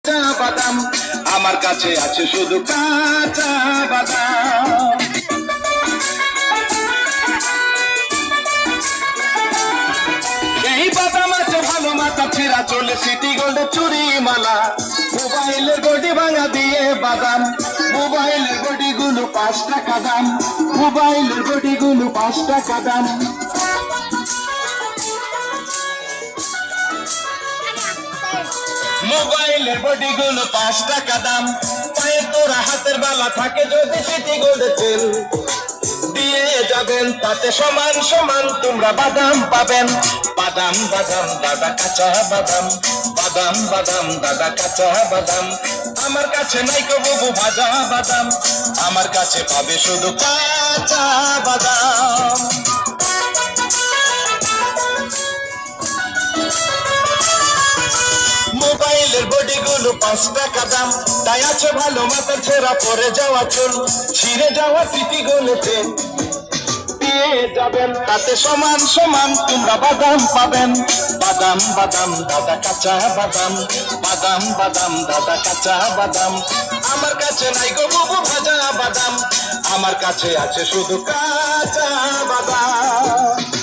কাঁচা বাদাম, আমার কাছে আছে শুধু কাঁচা বাদাম। এই বাদাম আছে ভালো, মাথা ছেঁড়া চলে সিটি গোল্ডে চুরি মালা। মোবাইলের গড়ি ভাঙা দিয়ে বাদাম, মোবাইলের গড়ি গুলো 5 টাকা দাম, মোবাইলের গড়ি গুলো 5 টাকা দাম। মোবাইলের বডি গুলো 5 টাকা দাম, পায়ের তোরা হাতের বালা থাকে যদি সিটি গোল্ডের তেল দিয়ে যাবেন, তাতে সমান সমান তোমরা বাদাম পাবেন। বাদাম বাদাম দাদা কাঁচা বাদাম, বাদাম বাদাম দাদা কাঁচা বাদাম, আমার কাছে নাই কো বুবু ভাজা বাদাম, আমার কাছে পাবে শুধু কাঁচা বাদাম। মোবাইলের বডি গুলো 5 টাকা দাম, তাই আছে ভালো মাথার ছেঁড়া পরে যাওয়া চুল, ছিঁড়ে যাওয়া সিটি গোলেতে দিয়ে যাবেন, তাতে সমান সমান তোমরা বাদাম পাবেন। বাদাম বাদাম দাদা কাঁচা বাদাম, বাদাম বাদাম দাদা কাঁচা বাদাম, আমার কাছে নাই গো বুবু ভাজা বাদাম, আমার কাছে আছে শুধু কাঁচা বাদাম।